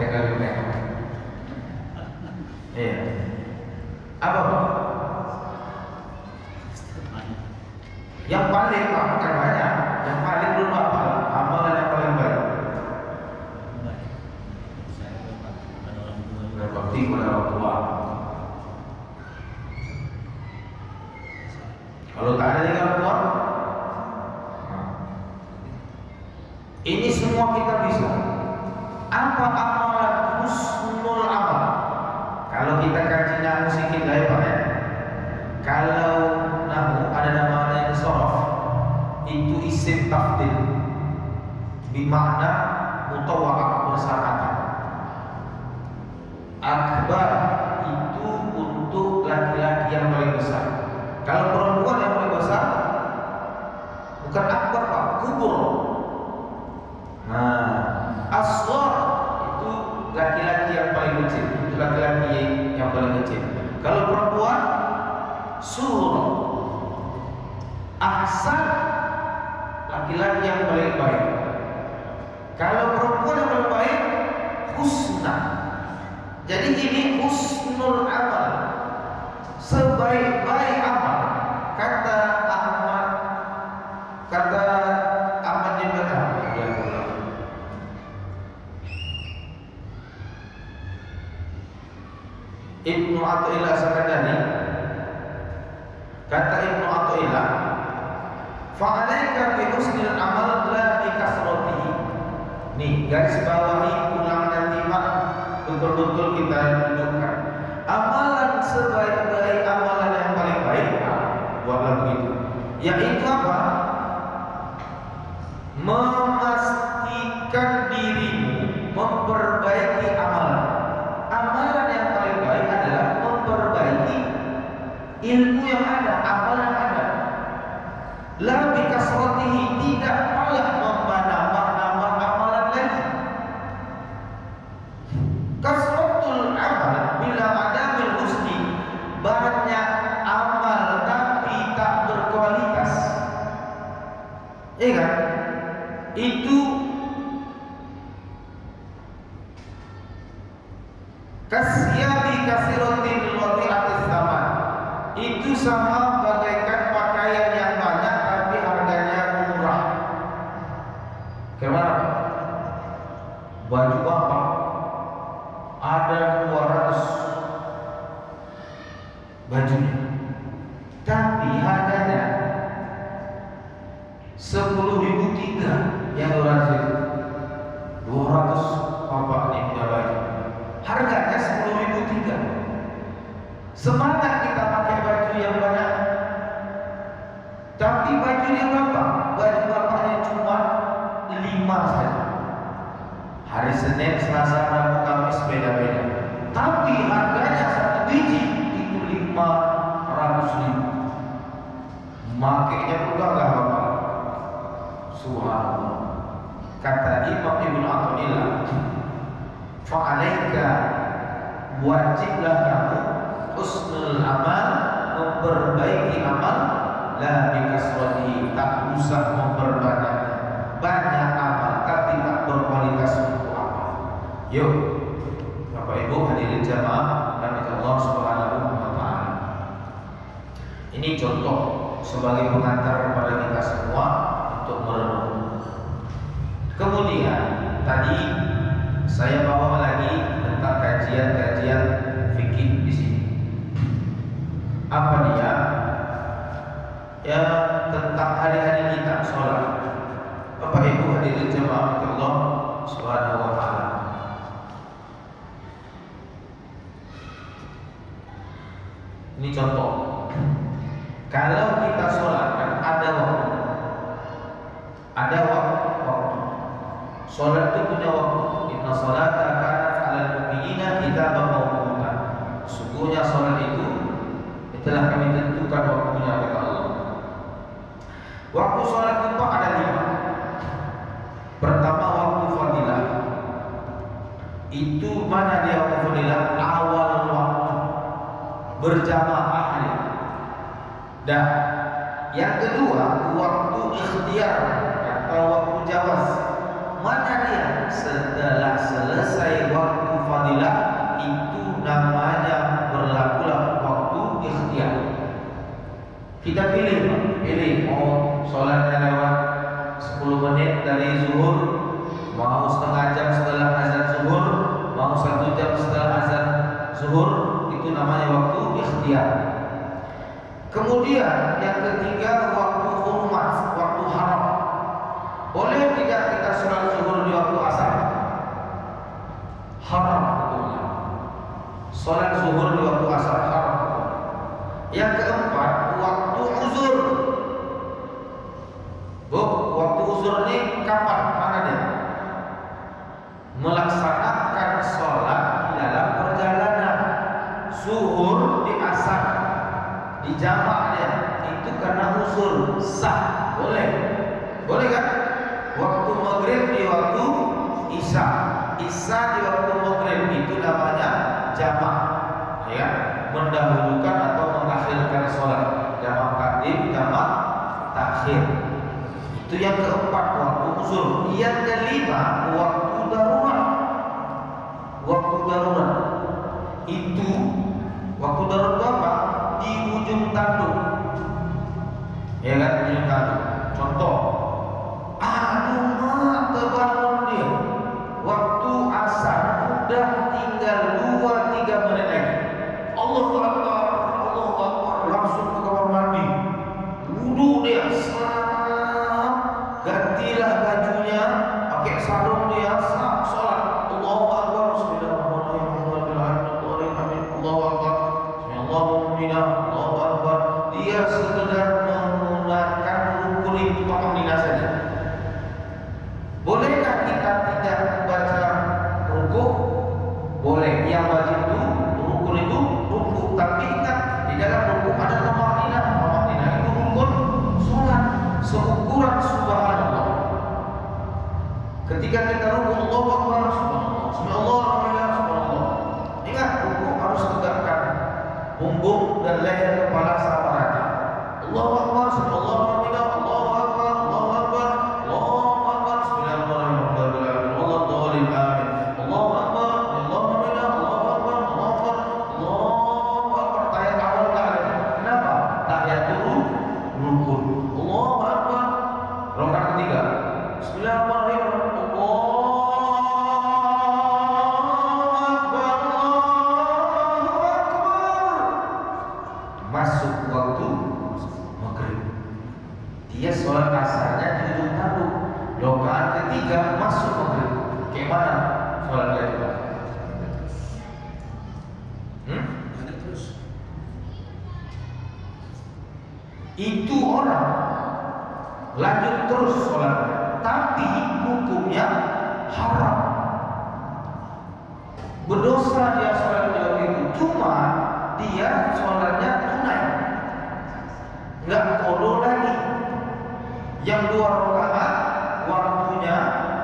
kali mereka. Iya. Apa Pak? Yang paling Pak, bukan banyak. Yang paling dulu apa? Amalan yang paling baik. Berbakti kepada orang tua. Kalau tak ada dengan orang tua, ini semua kita bisa. Apa amalan husnul amal? Kalau kita kaji nahu sedikit lah ya Pak ya. Kalau nahu ada namanya sorof, itu isim tafdil, bermakna mutawaqah bersamaan. Akbar itu untuk laki-laki yang paling besar. Kalau perempuan yang paling besar, bukan akbar Pak, kubur. Nah, asghar itu laki-laki yang paling kecil, itu laki-laki yang paling kecil. Kalau perempuan, surah. Ahsan, laki-laki yang paling baik. Kalau perempuan yang paling baik, husna. Jadi ini husnul amal, sebaik-baik amal. Kata Ahmad bin Hanbal, Ibnu Athaillah Sakandani, kata Ibnu Athaillah, fa'alaika bi husnil amal la bi kasratihi. Nih, garis bawahi ulang nanti Pak, betul-betul kita dudukkan. Amalan sebaik-baik amalan yang paling baik, buatlah begitu. Yaitu apa? Memastikan dirimu memperbaiki amalan. Amalan yang paling baik adalah memperbaiki ilmu yang ada, amalan yang ada. La bi kasratihi, tidak malah menambah amalan lagi. Kasratul amal bila adamil husni, banyak amal tapi tak berkualitas. Iya kan? Itu kasyabi kasiratin wadi'atis zaman. Itu sama bagaikan pakaian yang banyak tapi harganya murah. Gimana? Baju Bapak ada 200 bajunya, tapi harganya 10.003 yang 200 itu. 200 Bapak ini punya baju, harganya 10.003. Semangat kita pakai baju yang banyak, tapi bajunya Bapak, baju Bapaknya cuma 5 saja. Hari Senin, Selasa, Rabu, Kamis beda-beda, tapi harganya satu biji itu 500.000. Makanya juga enggak Bapak. Subhanallah. Kata Imam Ibnu Athaillah, fa'alaika, wajiblah kamu husnul amal, memperbaiki amal, la bikasrati, tak usah memperbanyak. Banyak amal tapi tak berkualitas untuk amal. Yuk Bapak Ibu hadirin jamaah dan Allah Subhanahu wa taala. Ini contoh sebagai pengantar kepada kita semua untuk merenung. Kemudian tadi saya bawa lagi tentang kajian-kajian fikih di sini. Apa dia? Ya, tentang hari-hari kita sholat. Bapak Ibu hadirin jemaah Allah Subhanahu wa taala. Ini contoh. Kalau kita sholat kan ada waktu. Ada waktu. Sholat itu punya waktu. Inna sholata kanat 'alal mu'minina kitaban mawquta. Sesungguhnya sholat itu telah kami tentukan waktunya oleh Allah. Waktu sholat itu ada 5. Pertama waktu fadilah. Itu mana dia waktu fadilah? Awal waktu berjamaah. Dan yang kedua waktu ikhtiar atau waktu jawaz. mana dia? Setelah selesai waktu fadilah, itu namanya berlakulah waktu ikhtiar. Kita pilih mau sholatnya lewat 10 menit dari zuhur, mau setengah jam setelah azan zuhur, mau 1 jam setelah azan zuhur, itu namanya waktu ikhtiar. Kemudian yang ketiga, waktu hurmat, waktu haram. Boleh tidak kita sholat zuhur di waktu asar? Haram hukumnya. Sholat zuhur di waktu asar haram hukumnya. Yang keempat, waktu uzur. Bu, waktu uzur ini kapan? Mana dia? Melaksanakan sholat di dalam perjalanan. Zuhur di asar, di jamak dia, itu karena uzur, sah, boleh, boleh kan? Waktu maghrib di waktu isya, isya di waktu maghrib, itu namanya jamak, ya, mendahulukan atau mengakhirkan sholat, jamak takdim, jamak takhir. Itu yang keempat, waktu uzur. Yang kelima, waktu darurat. Waktu darurat itu, waktu darurat apa? Di ujung tanduk, ya kan, di ujung tanduk. Contoh, aduh mak, terbangun dia waktu asar, udah tinggal 2-3 menit lagi. Allahu Akbar, Allahu Akbar, langsung ke kamar mandi, wudu dia, gantilah bajunya, pakai sarung dia, sholat. Allahu Akbar, bismillahirrahmanirrahim, Allahu Akbar, Allahu Akbar. Dia sekedar menggunakan rukun itu pamina saja. Bolehkah kita tidak baca rukuk? Boleh. Yang wajib itu rukun itu rukuk. Tapi ingat, di dalam rukuk ada tamanina. Tamanina itu rukun sholat seukuran subhanallah. Ketika kita rukuk, Allahu Akbar, subhanallah, subhanallah. Ingat, rukuk harus tegakkan punggung dan leher kepala sama rata. Allahu Akbar, subhanallah, Allahu Akbar, Allahu Akbar, Allahu Akbar, bismillahirrahmanirrahim, Allahu Akbar, Allahu Akbar, Allahu Akbar, Allahu Akbar. Tahiyat awal tak ada. Kenapa? Tahiyat turun rukun. Allahu Akbar. Rakaat ketiga, bismillahirrahmanirrahim, masuk waktu maghrib. Dia sholat asarnya di ujung tanduk. Rakaat ketiga masuk maghrib. Gimana sholatnya juga? Itu orang lanjut terus sholatnya, tapi hukumnya haram. Berdosa dia sholat di waktu itu. Cuma dia sholatnya tunai, nggak qadha lagi. Yang 2 rakaat waktunya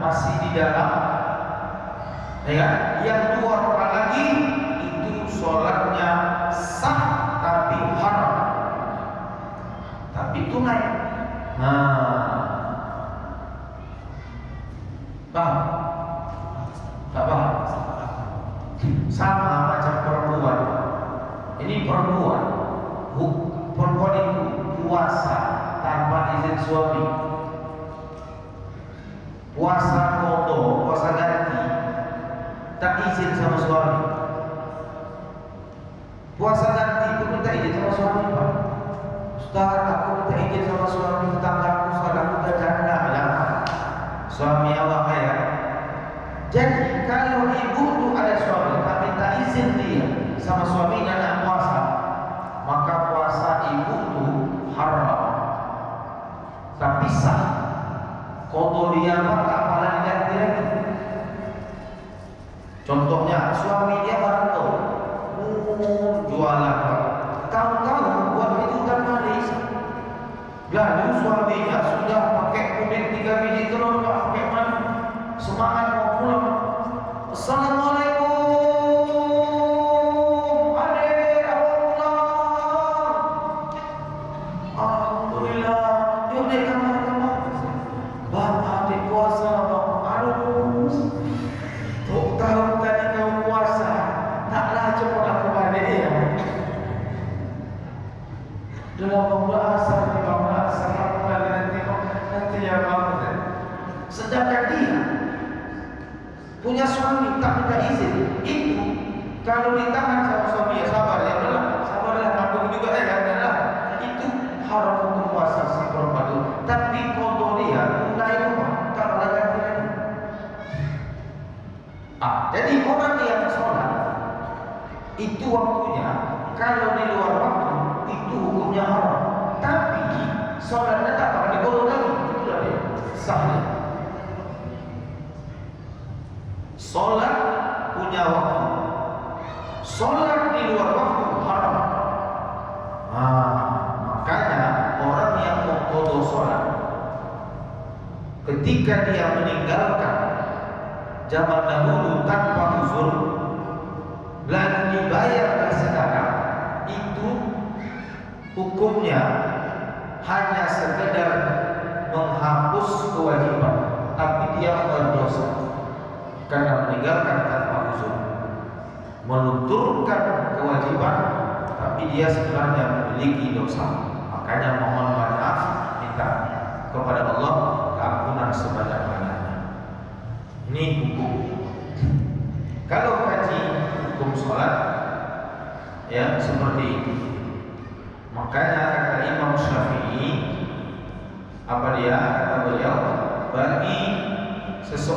masih di dalam, ya. Yang 2 rakaat lagi itu sholatnya sah tapi haram, tapi tunai. Paham? Tak paham? Sama macam perempuan. Ini perempuan itu puasa tanpa izin suami, puasa qadha, puasa ganti, tak izin sama suami. Puasa ganti itu minta izin sama suami, Pak. Ustaz, aku minta izin sama suami, tetanggaku, saudaraku janda, ya. Suami awak kaya. Jadi kalau ibu itu ada suami, tak minta izin dia sama suaminya nak puasa, maka puasa ibu itu haram, tapi sah. Qadha dia maka apalah diganti lagi. Contohnya suami dia merantau, jualan, tahu-tahu buat itu kan manis. Lalu suaminya sudah pakai kuning 3 biji telur, pakai mana? Semangat mau pulang. Assalamualaikum, adik, apa pulang? Alhamdulillah, yuk deh kamar. Bang, adik puasa bang. Aduh biar bangun. Sedangkan dia punya suami tak minta izin, itu kalau ditahan sama suami ya sabar ya udahlah, sabarlah tanggung juga kan, itu haram untuk puasa si perempuan itu. Tapi kalau dia mulai rumah tak boleh ganti lagi. Jadi orang yang sholat itu waktunya kalau di luar waktu itu hukumnya haram. Tapi sholatnya tak pernah dibolong lagi, itulah dia sahnya. Sholat punya waktu, sholat di luar waktu haram. Makanya orang yang mengqadha sholat ketika dia meninggalkan zaman dahulu tanpa uzur lalu dibayar sekarang, itu hukumnya hanya sekedar menghapus kewajiban, tapi dia berdosa karena meninggalkan tanpa uzur, melunturkan kewajiban, tapi dia sebenarnya memiliki dosa. Makanya mohon maaf, minta kepada Allah keampunan sebanyak-banyaknya. Ini hukum. Kalau kaji hukum sholat, ya seperti itu. Makanya kata Imam Syafi'i, apa dia kata beliau, bagi seseorang